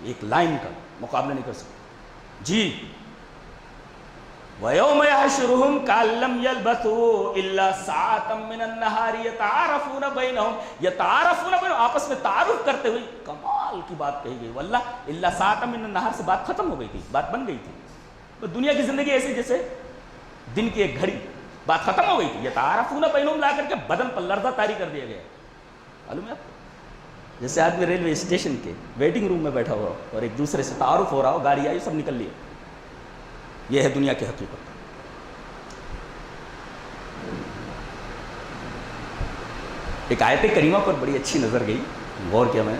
ایک لائن کا مقابلہ نہیں کر سکتے جی. وَيَوْمَ يَحْشُرُهُمْ كَأَن لَّمْ يَلْبَثُوا إِلَّا سَاعَةً مِّنَ النَّهَارِ يَتَعَارَفُونَ بَيْنَهُمْ آپس میں تعارف کرتے ہوئے. کمال کی بات کہی گئی واللہ. إِلَّا سَاعَةً مِّنَ النَّهَارِ سے بات ختم ہو گئی تھی, بات بن گئی تھی. تو دنیا کی زندگی ایسی جیسے دن کی ایک گھڑی, بات ختم ہو گئی تھی. يَتَعَارَفُونَ بَيْنَهُمْ لا کر کے بدن پر لرزہ طاری کر دیا گیا. معلوم ہے آپ کو, جیسے آدمی ریلوے اسٹیشن کے ویٹنگ روم میں بیٹھا ہوا اور ایک دوسرے سے تعارف ہو رہا ہو, گاڑی آئی سب نکل لیے. یہ ہے دنیا کی حقیقت. ایک آیت کریمہ پر بڑی اچھی نظر گئی, غور کیا میں,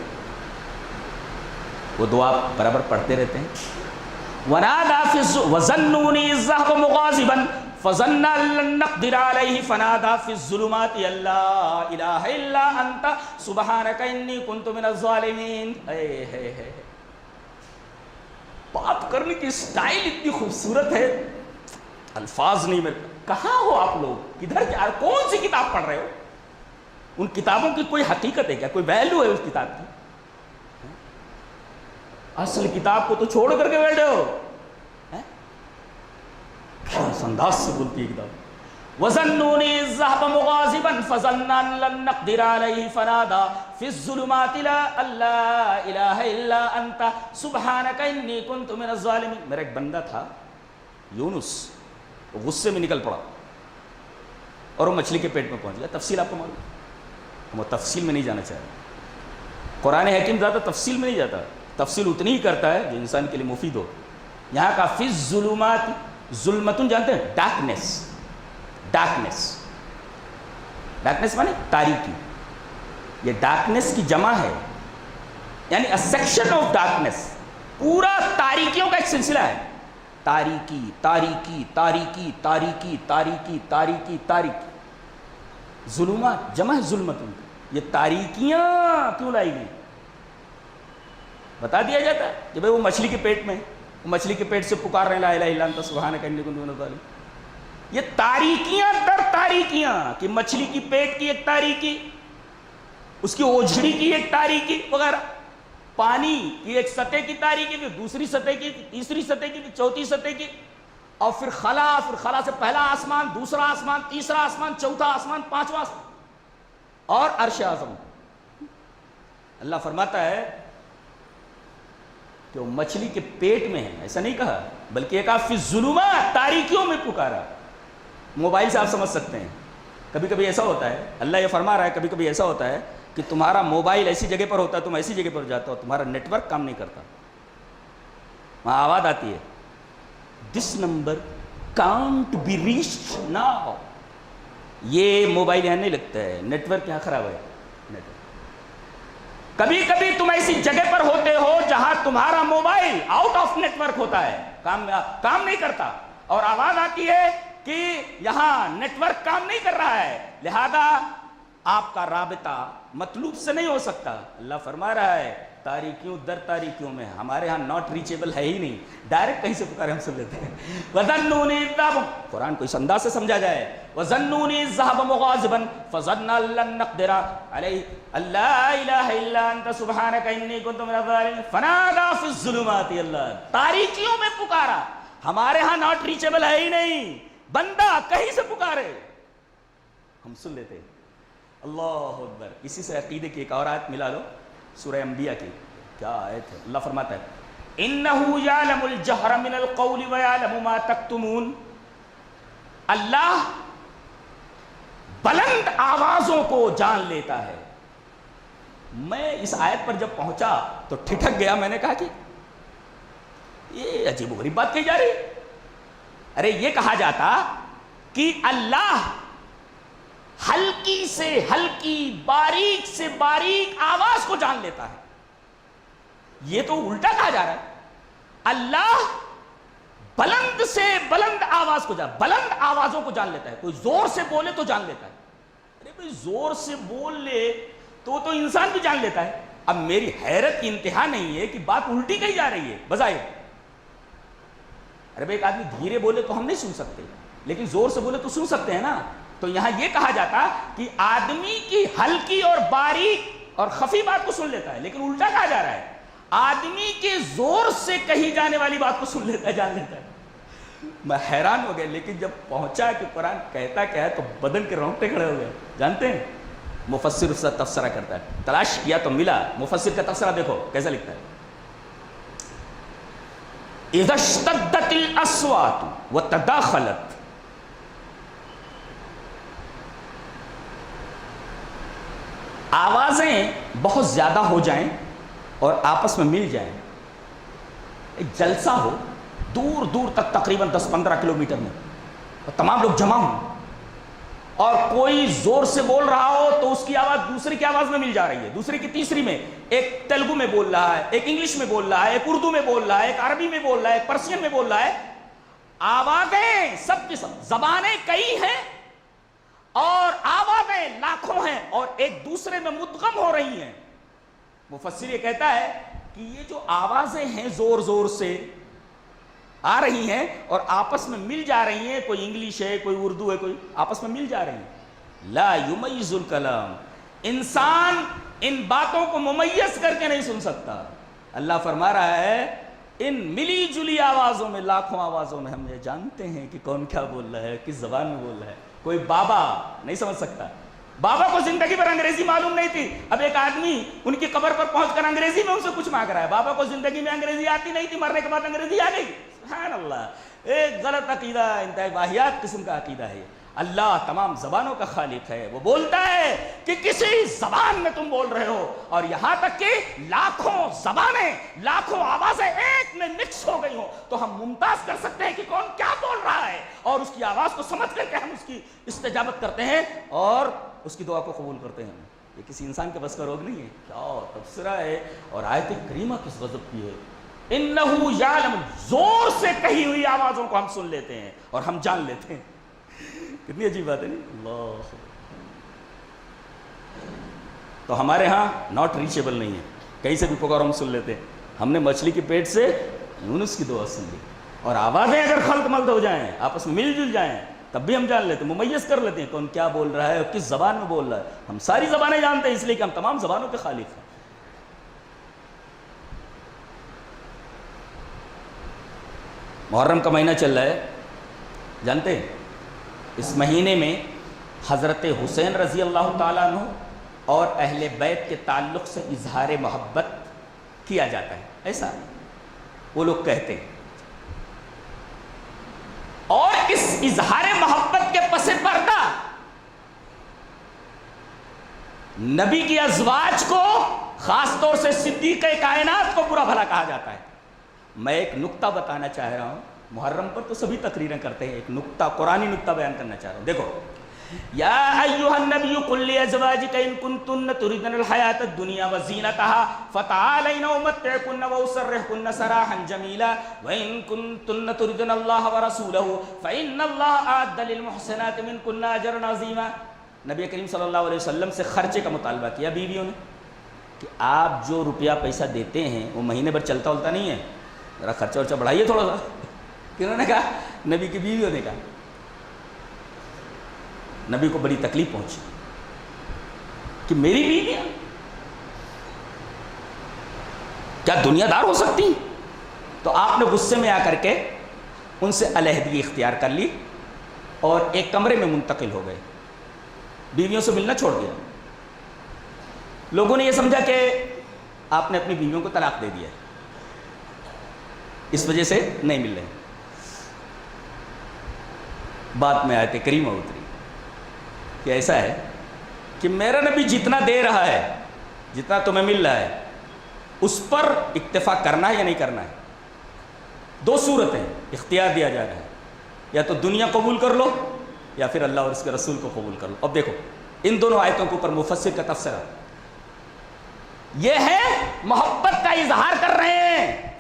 وہ دعا برابر پڑھتے رہتے ہیں. وَنَادَى فِي وَظَنُّونِ إِذْ ذَهَبَ مُغَاضِبًا فَظَنَّ أَن لَّن نَّقْدِرَ عَلَيْهِ فَنَادَى فِي الظُّلُمَاتِ أَن لَّا إِلَٰهَ إِلَّا أَنتَ سُبْحَانَكَ إِنِّي كُنتُ مِنَ الظَّالِمِينَ. بات کرنے کی سٹائل اتنی خوبصورت ہے, الفاظ نہیں میرے. کہاں ہو آپ لوگ, کدھر جا رہے, کون سی کتاب پڑھ رہے ہو؟ ان کتابوں کی کوئی حقیقت ہے کیا, کوئی ویلیو ہے اس کتاب کی؟ اصل کتاب کو تو چھوڑ کر کے بیٹھے ہو. کیا انداز سے بولتی ہے کتاب. وَظَنُّونِ إِذْ ذَهَبَ مُغَاضِبًا فَظَنَّ أَن لَّن نَّقْدِرَ عَلَيْهِ فَنَادَى فِي الظُّلُمَاتِ أَن لَّا إِلَٰهَ إِلَّا أَنتَ سُبْحَانَكَ إِنِّي كُنتُ مِنَ الظَّالِمِينَ. میرا ایک بندہ تھا یونس, وہ غصے میں نکل پڑا اور وہ مچھلی کے پیٹ میں پہنچ گیا. تفصیل آپ کو معلوم ہے, وہ تفصیل میں نہیں جانا چاہ رہا. قرآن حکیم زیادہ تفصیل میں نہیں جاتا, تفصیل اتنی ہی کرتا ہے جو انسان کے لیے مفید ہو. یہاں کا فی الظلمات, ظلمتن جانتے ہیں, ڈارکنیس. ڈارکنیس, ڈارکنیس مانے تاریکی. یہ ڈارکنیس کی جمع ہے, یعنی a section of darkness. پورا تاریکیوں کا ایک سلسلہ ہے. تاریکی تاریکی تاریکی تاریکی تاریکی تاریکی تاریکی. ظلمات جمع ہے ظلمتن. یہ تاریکیاں کیوں لائی گئی؟ بتا دیا جاتا ہے کہ بھئی وہ مچھلی کے پیٹ میں, وہ مچھلی کے پیٹ سے پکار رہے ہیں لا الہ الا انت سبحانک انی کنت من الظالمین. یہ تاریکیاں در تاریکیاں, کہ مچھلی کی پیٹ کی ایک تاریکی, اس کی اوجھڑی کی ایک تاریکی وغیرہ, پانی کی ایک سطح کی تاریکی, پھر دوسری سطح کی, تیسری سطح کی, چوتھی سطح کی, اور پھر خلا سے پہلا آسمان, دوسرا آسمان, تیسرا آسمان, چوتھا آسمان, پانچواں آسمان, اور عرش اعظم. اللہ فرماتا ہے کہ وہ مچھلی کے پیٹ میں ہے, ایسا نہیں کہا, بلکہ ایک آپ فی الظلمات, تاریکیوں میں پکارا. موبائل سے آپ سمجھ سکتے ہیں, کبھی کبھی ایسا ہوتا ہے, اللہ یہ فرما رہا ہے, کبھی کبھی ایسا ہوتا ہے کہ تمہارا موبائل ایسی جگہ پر ہوتا ہے, تم ایسی جگہ پر جاتا ہو, تمہارا نیٹ ورک کام نہیں کرتا, وہاں آواز آتی ہے this number can't be reached now. یہ موبائل یہاں نہیں لگتا ہے, نیٹ ورک یہاں خراب ہے. کبھی کبھی تم ایسی جگہ پر ہوتے ہو جہاں تمہارا mobile out of network ہوتا ہے, کام نہیں کرتا, اور آواز آتی ہے کہ یہاں نیٹ ورک کام نہیں کر رہا ہے, لہذا آپ کا رابطہ مطلوب سے نہیں ہو سکتا. اللہ فرما رہا ہے تاریکیوں در تاریکیوں میں, ہمارے ہاں ناٹ ریچیبل ہے ہی نہیں, ڈائریکٹ کہیں سے پکارے ہم سن لیتے ہیں. وَظَنُّونِ الذَّهَبَ, قرآن کو اس انداز سے سمجھا جائے, وَظَنُّونِ الذَّهَبَ مُغَاضِبًا فَظَنَّ أَن لَّن نَّقْدِرَ عَلَيْهِ أَن لَّا إِلَٰهَ إِلَّا أَنتَ سُبْحَانَكَ إِنِّي كُنتُ مِنَ الظَّالِمِينَ فَنَادَىٰ فِي الظُّلُمَاتِ. اللہ تاریکیوں میں پکارا, ہمارے ہاں ناٹ ریچیبل ہے ہی نہیں, بندہ کہیں سے پکارے ہم سن لیتے. اللہ اکبر. اسی سے عقیدے کی ایک اور آیت ملا لو, سورہ انبیاء کی. کیا آیت ہے؟ اللہ فرماتا ہے اِنَّهُ يَعْلَمُ الْجَهْرَ مِنَ الْقَوْلِ وَيَعْلَمُ مَا تَكْتُمُونَ. اللہ بلند آوازوں کو جان لیتا ہے. میں اس آیت پر جب پہنچا تو ٹھٹک گیا, میں نے کہا کہ یہ عجیب و غریب بات کہی جا رہی. ارے یہ کہا جاتا کہ اللہ ہلکی سے ہلکی, باریک سے باریک آواز کو جان لیتا ہے, یہ تو الٹا کہا جا رہا ہے. اللہ بلند سے بلند آواز کو بلند آوازوں کو جان لیتا ہے. کوئی زور سے بولے تو جان لیتا ہے. ارے بھائی زور سے بول لے تو انسان بھی جان لیتا ہے. اب میری حیرت کی انتہا نہیں ہے کہ بات الٹی کہی جا رہی ہے بظاہر. ارے بھائی ایک آدمی دھیرے بولے تو ہم نہیں سن سکتے, لیکن زور سے بولے تو سن سکتے ہیں نا. تو یہاں یہ کہا جاتا کہ آدمی کی ہلکی اور باریک اور خفی بات کو سن لیتا ہے, لیکن الٹا کہا جا رہا ہے آدمی کے زور سے کہی جانے والی بات کو سن لیتا ہے, جان لیتا ہے. میں حیران ہو گیا, لیکن جب پہنچا کہ قرآن کہتا کیا ہے تو بدن کے رونگٹے کھڑے ہو گئے. جانتے ہیں مفسر اس کا تفسیرہ کرتا ہے, تلاش کیا تو ملا. مفسر کا تفسیرہ دیکھو کیسا لکھتا ہے. اذا اشتدت الاصوات وتداخلت, آوازیں بہت زیادہ ہو جائیں اور آپس میں مل جائیں, ایک جلسہ ہو دور دور تک تقریباً 10-15 کلومیٹر میں, اور تمام لوگ جمع ہوں, اور کوئی زور سے بول رہا ہو تو اس کی آواز دوسرے کی آواز میں مل جا رہی ہے, دوسرے کی تیسری میں. ایک تیلگو میں بول رہا ہے, ایک انگلش میں بول رہا ہے, ایک اردو میں بول رہا ہے, ایک عربی میں بول رہا ہے, ایک پرشین میں بول رہا ہے. آوازیں سب کی سب, زبانیں کئی ہیں اور آوازیں لاکھوں ہیں اور ایک دوسرے میں مدغم ہو رہی ہیں. مفسر یہ کہتا ہے کہ یہ جو آوازیں ہیں زور زور سے آ رہی ہیں اور آپس میں مل جا رہی ہیں, کوئی انگلش ہے, کوئی اردو ہے, کوئی آپس میں مل جا رہی ہیں. لا یمیز الکلام, انسان ان باتوں کو ممیز کر کے نہیں سن سکتا. اللہ فرما رہا ہے ان ملی جلی آوازوں میں, لاکھوں آوازوں میں ہم یہ جانتے ہیں کہ کون کیا بول رہا ہے, کس زبان میں بول رہا ہے. کوئی بابا نہیں سمجھ سکتا, بابا کو زندگی پر انگریزی معلوم نہیں تھی, اب ایک آدمی ان کی قبر پر پہنچ کر انگریزی میں ان سے کچھ مانگ رہا ہے. بابا کو زندگی میں انگریزی آتی نہیں تھی, مرنے کے بعد انگریزی آ گئی. سبحان اللہ, ایک غلط عقیدہ, انتہائی واہیات قسم کا عقیدہ ہے. اللہ تمام زبانوں کا خالق ہے, وہ بولتا ہے کہ کسی زبان میں تم بول رہے ہو, اور یہاں تک کہ لاکھوں زبانیں, لاکھوں آوازیں ایک میں مکس ہو گئی ہوں تو ہم ممتاز کر سکتے ہیں کہ کون کیا بول رہا ہے, اور اس کی آواز کو سمجھ کر کے ہم اس کی استجابت کرتے ہیں اور اس کی دعا کو قبول کرتے ہیں. یہ کسی انسان کے بس کا روگ نہیں ہے. کیا تبصرہ ہے, اور آیت کریمہ کس غضب کی ہے. انہو یعلم, زور سے کہی ہوئی آوازوں کو ہم سن لیتے ہیں اور ہم جان لیتے ہیں. کتنی عجیب بات ہے نہیں. اللہ, تو ہمارے ہاں ناٹ ریچیبل نہیں ہے, کہیں سے بھی پکار ہم سن لیتے ہیں. ہم نے مچھلی کے پیٹ سے یونس کی دعا سن لی, اور آوازیں اگر خلط ملط ہو جائیں, آپس میں مل جل جائیں, تب بھی ہم جان لیتے ہیں, ممیز کر لیتے ہیں کون کیا بول رہا ہے اور کس زبان میں بول رہا ہے. ہم ساری زبانیں جانتے ہیں اس لیے کہ ہم تمام زبانوں کے خالق ہیں. محرم کا مہینہ چل رہا ہے, جانتے ہیں اس مہینے میں حضرت حسین رضی اللہ تعالیٰ عنہ اور اہل بیت کے تعلق سے اظہار محبت کیا جاتا ہے, ایسا وہ لوگ کہتے ہیں. اور اس اظہار محبت کے پس پردہ نبی کی ازواج کو, خاص طور سے صدیقہ کائنات کو برا بھلا کہا جاتا ہے. میں ایک نکتہ بتانا چاہ رہا ہوں, محرم پر تو سبھی تقریریں کرتے ہیں, ایک نکتہ, قرآنی نکتہ بیان کرنا چاہ رہا ہوں. دیکھو, یا ایھا النبی قل لازواجک ان کنتن تردن الحیاۃ الدنیا وزینتها فتعالین امتعکن واسرحکن سراحا جمیلا وان کنتن تردن اللہ ورسولہ فان اللہ اعد للمحسنات منکن اجرا عظیما. نبی کریم صلی اللہ علیہ وسلم سے خرچے کا مطالبہ کیا بیویوں نے کہ آپ جو روپیہ پیسہ دیتے ہیں وہ مہینے بھر چلتا ہوتا نہیں ہے, ذرا خرچہ ورچہ بڑھائیے تھوڑا سا. کنہوں نے کہا؟ نبی کی بیویوں نے کہا. نبی کو بڑی تکلیف پہنچی کہ میری بیویاں کیا دنیا دار ہو سکتی؟ تو آپ نے غصے میں آ کر کے ان سے علیحدگی اختیار کر لی اور ایک کمرے میں منتقل ہو گئے, بیویوں سے ملنا چھوڑ دیا. لوگوں نے یہ سمجھا کہ آپ نے اپنی بیویوں کو طلاق دے دیا, اس وجہ سے نہیں مل رہے. بات میں آیت کریمہ اتری کہ ایسا ہے کہ میرا نبی جتنا دے رہا ہے, جتنا تمہیں مل رہا ہے, اس پر اکتفا کرنا ہے یا نہیں کرنا ہے. دو صورتیں اختیار دیا جا رہا ہے, یا تو دنیا قبول کر لو یا پھر اللہ اور اس کے رسول کو قبول کر لو. اب دیکھو ان دونوں آیتوں کے اوپر مفسر کا تفسیرہ یہ ہے, محبت کا اظہار کر رہے ہیں.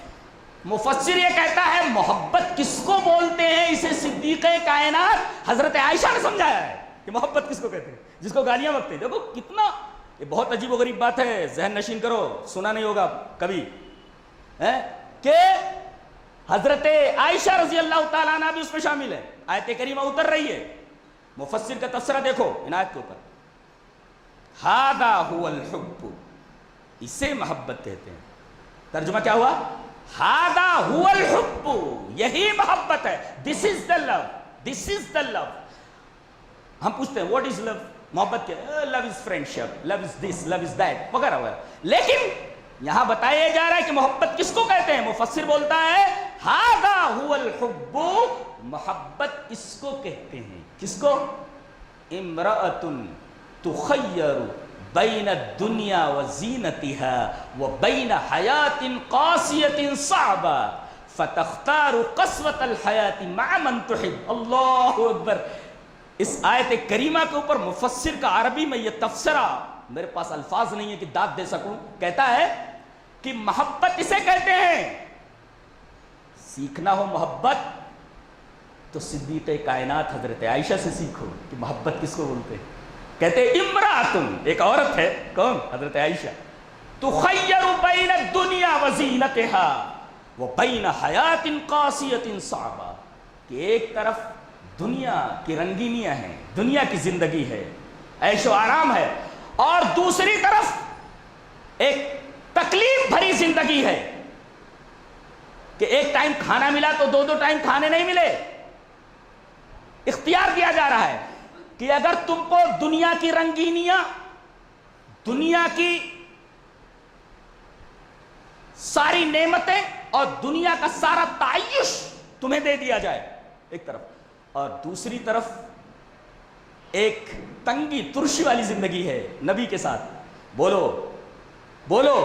مفسر یہ کہتا ہے محبت کس کو بولتے ہیں, اسے صدیقہ کائنات حضرت عائشہ نے سمجھایا ہے کہ محبت کس کو کہتے ہیں, جس کو گالیاں بکتے ہیں. دیکھو کتنا, یہ بہت عجیب و غریب بات ہے, ذہن نشین کرو, سنا نہیں ہوگا کبھی کہ حضرت عائشہ رضی اللہ تعالیٰ عنہ بھی اس میں شامل ہے. آیت کریمہ اتر رہی ہے, مفسر کا تفسیرہ دیکھو ان آیت کے اوپر. ھذا ھو الحب, اسے محبت کہتے ہیں. ترجمہ کیا ہوا؟ ہاذا هو الحب، یہی محبت ہے. دس از دا لو، دس از دا لو. ہم پوچھتے ہیں واٹ از لو؟ محبت کیا؟ لو از friendship, love is this, love is that وغیرہ وغیرہ. لیکن یہاں بتایا جا رہا ہے کہ محبت کس کو کہتے ہیں؟ مفسر بولتا ہے ہاذا هو الحب، محبت اس کو کہتے ہیں. کس کو؟ امرأۃ تخیر بین الدنیا وزینتها وبین حیات قاسیۃ صعبہ فتختار قسوۃ الحیات مع من تحب. اللہ اکبر. اس آیت کریمہ کے اوپر مفسر کا عربی میں یہ تفسیرہ، میرے پاس الفاظ نہیں ہے کہ داد دے سکوں، کہتا ہے کہ محبت اسے کہتے ہیں. سیکھنا ہو محبت تو صدیق کائنات حضرت عائشہ سے سیکھو کہ محبت کس کو بولتے ہیں. کہتے ہیں امراتن، ایک عورت ہے، کون؟ حضرت عائشہ. تخیر بین الدنیا وزینتها وبین حیات قاسیۃ صعبہ، کہ ایک طرف دنیا کی رنگینیاں ہیں، دنیا کی زندگی ہے، عیش و آرام ہے، اور دوسری طرف ایک تکلیف بھری زندگی ہے کہ ایک ٹائم کھانا ملا تو دو ٹائم کھانے نہیں ملے. اختیار دیا جا رہا ہے کہ اگر تم کو دنیا کی رنگینیاں، دنیا کی ساری نعمتیں اور دنیا کا سارا تعیش تمہیں دے دیا جائے ایک طرف، اور دوسری طرف ایک تنگی ترشی والی زندگی ہے نبی کے ساتھ، بولو بولو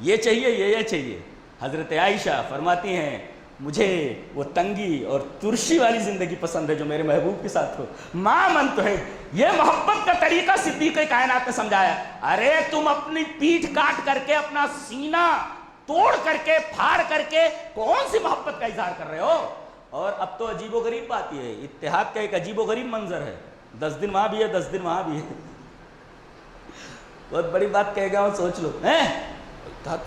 یہ چاہیے، یہ چاہیے. حضرت عائشہ فرماتی ہیں مجھے وہ تنگی اور ترشی والی زندگی پسند ہے جو میرے محبوب کے ساتھ ہو. ماں من تو ہے. یہ محبت کا طریقہ صدیق کائنات نے سمجھایا. ارے تم اپنی پیٹھ کاٹ کر کے، اپنا سینہ توڑ کر کے، پھاڑ کر کے کون سی محبت کا اظہار کر رہے ہو؟ اور اب تو عجیب و غریب بات یہ ہے، اتحاد کا ایک عجیب و غریب منظر ہے. 10 دن وہاں بھی ہے، 10 دن وہاں بھی ہے. بہت بڑی بات کہے گا، سوچ لو.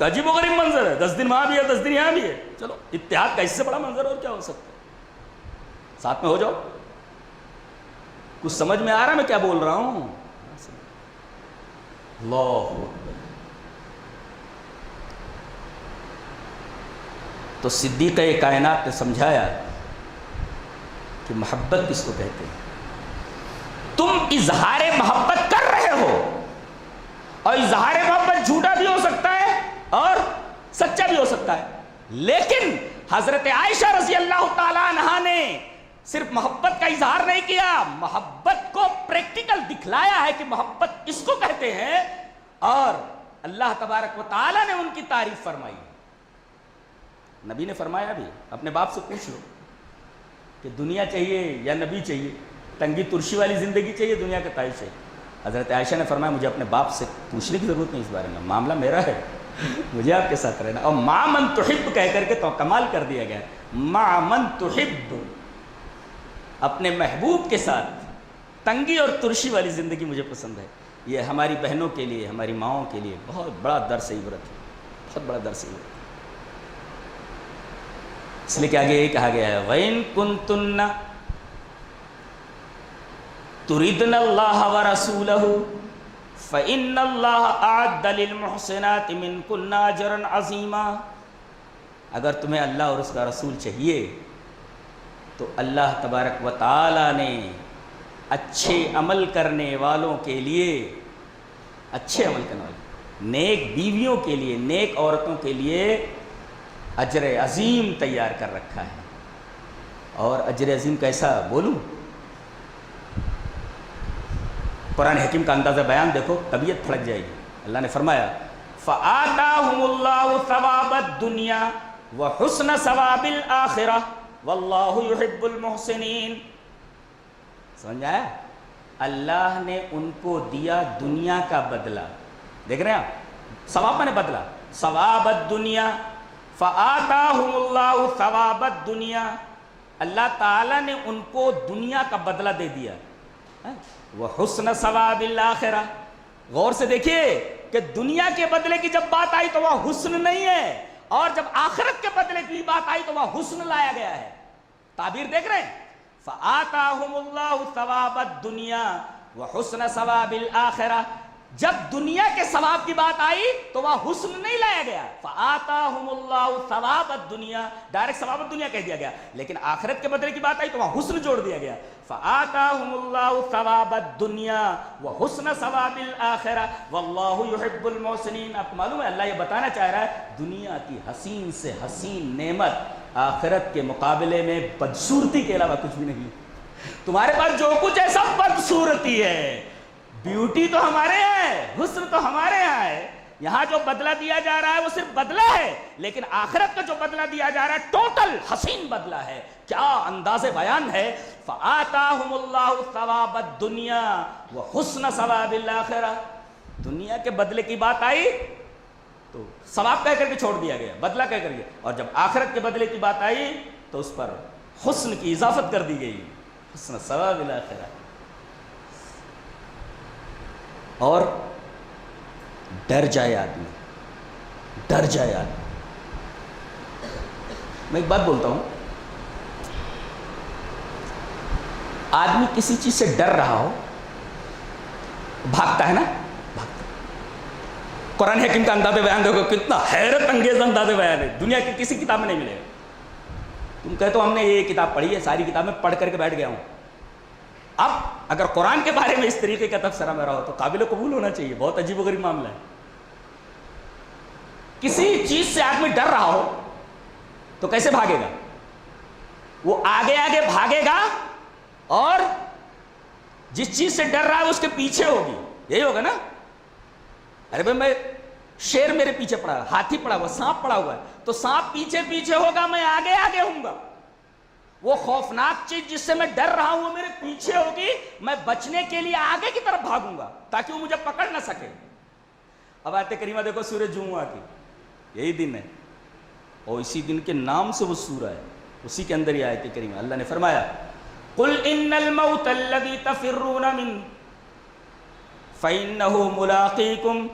عجیب و غریب منظر ہے، 10 دن وہاں بھی ہے، 10 دن یہاں بھی ہے. چلو اتحاد کا اس سے بڑا منظر اور کیا ہو سکتا ہے؟ ساتھ میں ہو جاؤ. کچھ سمجھ میں آ رہا ہے میں کیا بول رہا ہوں؟ اللہ. تو صدیق کائنات نے سمجھایا کہ محبت کس کو کہتے ہیں. تم اظہار محبت کر رہے ہو، اور اظہار محبت جھوٹا بھی ہو سکتا ہے اور سچا بھی ہو سکتا ہے. لیکن حضرت عائشہ رضی اللہ تعالیٰ عنہا نے صرف محبت کا اظہار نہیں کیا، محبت کو پریکٹیکل دکھلایا ہے کہ محبت اس کو کہتے ہیں. اور اللہ تبارک و تعالیٰ نے ان کی تعریف فرمائی. نبی نے فرمایا بھی، اپنے باپ سے پوچھ لو کہ دنیا چاہیے یا نبی چاہیے، تنگی ترشی والی زندگی چاہیے، دنیا کا تعیش چاہیے. حضرت عائشہ نے فرمایا مجھے اپنے باپ سے پوچھنے کی ضرورت نہیں اس بارے میں، معاملہ میرا ہے، مجھے آپ کے ساتھ رہنا. اور مع من تحب کہہ کر کے تو کمال کر دیا گیا. مع من تحب، اپنے محبوب کے ساتھ تنگی اور ترشی والی زندگی مجھے پسند ہے. یہ ہماری بہنوں کے لیے، ہماری ماؤں کے لیے بہت بڑا درس عبرت ہے، بہت بڑا درس عبرت. اس لیے کہ آگے یہ کہا گیا ہے وَإِن كُنتُنَّ تُرِدْنَ اللَّهَ وَرَسُولَهُ فَإِنَّ اللَّهَ أَعَدَّ لِلْمُحْسِنَاتِ مِنْكُنَّ أَجْرًا عَظِيمًا. اگر تمہیں اللہ اور اس کا رسول چاہیے تو اللہ تبارک و تعالی نے اچھے عمل کرنے والوں کے لیے، اچھے عمل کرنے والے، نیک بیویوں کے لیے، نیک عورتوں کے لیے اجر عظیم تیار کر رکھا ہے. اور اجر عظیم کیسا بولوں؟ قرآن حکیم کا اندازہ بیان دیکھو، طبیعت پھڑک جائے گی. اللہ نے فرمایا فَآتَاهُمُ اللَّهُ ثَوَابَ الدُّنْيَا وَحُسْنَ ثَوَابِ الْآخِرَةِ وَاللَّهُ يُحِبُّ الْمُحْسِنِينَ. سمجھ آیا؟ اللہ نے ان کو دیا دنیا کا بدلہ. دیکھ رہے ہیں آپ، ثواب میں نے بدلہ، ثواب الدنیا. فَآتَاهُمُ اللَّهُ ثَوَابَ الدُّنْيَا، اللہ تعالیٰ نے ان کو دنیا کا بدلہ دے دیا. وَحُسْنَ ثَوَابِ الْآخِرَةِ، غور سے دیکھیے کہ دنیا کے بدلے کی جب بات آئی تو وہ حسن نہیں ہے، اور جب آخرت کے بدلے کی بات آئی تو وہ حسن لایا گیا ہے. تعبیر دیکھ رہے ہیں؟ فَآتَاهُمُ اللَّهُ ثَوَابَ الدُّنْيَا وَحُسْنَ ثَوَابِ الْآخِرَةِ. جب دنیا کے ثواب کی بات آئی تو وہاں حسن نہیں لایا گیا. فآتاہم اللہ ثواب الدنیا، ڈائریکٹ ثواب الدنیا کہہ دیا گیا. لیکن آخرت کے بدلے کی بات آئی تو وہاں حسن جوڑ دیا گیا. فآتاہم اللہ ثواب الدنیا وحسن ثواب الآخرہ واللہ یحب المحسنین. اب معلوم ہے اللہ یہ بتانا چاہ رہا ہے دنیا کی حسین سے حسین نعمت آخرت کے مقابلے میں بدصورتی کے علاوہ کچھ بھی نہیں. تمہارے پاس جو کچھ ہے سب بدصورتی ہے. بیوٹی تو ہمارے یہاں ہے، حسن تو ہمارے یہاں ہے. یہاں جو بدلہ دیا جا رہا ہے وہ صرف بدلہ ہے، لیکن آخرت کا جو بدلہ دیا جا رہا ہے ٹوٹل حسین بدلہ ہے. کیا انداز بیان ہے. فآتاہم اللہ ثواب الدنیا وحسن ثواب الآخرہ. دنیا کے بدلے کی بات آئی تو ثواب کہہ کر کے چھوڑ دیا گیا، بدلہ کہہ کر کے. اور جب آخرت کے بدلے کی بات آئی تو اس پر حسن کی اضافت کر دی گئی، حسن ثواب الآخرہ. اور ڈر جائے آدمی، ڈر جائے آدمی. میں ایک بات بولتا ہوں، آدمی کسی چیز سے ڈر رہا ہو بھاگتا ہے نا، بھاگتا. قرآن حکیم کا انداز بیان دیکھو کتنا حیرت انگیز انداز بیان ہے، دنیا کی کسی کتاب میں نہیں ملے گا. تم کہتے ہو ہم نے یہ کتاب پڑھی ہے، ساری کتابیں پڑھ کر کے بیٹھ گیا ہوں. اب اگر قرآن کے بارے میں اس طریقے کا تبصرہ میرا ہو تو قابل قبول ہونا چاہیے. بہت عجیب و غریب معاملہ ہے. کسی چیز سے آدمی ڈر رہا ہو تو کیسے بھاگے گا؟ وہ آگے آگے بھاگے گا اور جس چیز سے ڈر رہا ہے اس کے پیچھے ہوگی. یہی ہوگا نا. ارے بھائی میں شیر میرے پیچھے پڑا ہے، ہاتھی پڑا ہوا، سانپ پڑا ہوا ہے، تو سانپ پیچھے پیچھے ہوگا، میں آگے آگے ہوں گا. وہ خوفناک چیز جس سے میں ڈر رہا ہوں وہ میرے پیچھے ہوگی، میں بچنے کے لیے آگے کی طرف بھاگوں گا تاکہ وہ مجھے پکڑ نہ سکے. اب آیت کریمہ دیکھو سورہ جمعہ کی، یہی دن ہے اور اسی دن کے نام سے وہ سورہ ہے، اسی کے اندر یہ آیت کریمہ. اللہ نے فرمایا قل ان الموت الذي تفرون منه فانه ملاقيكم.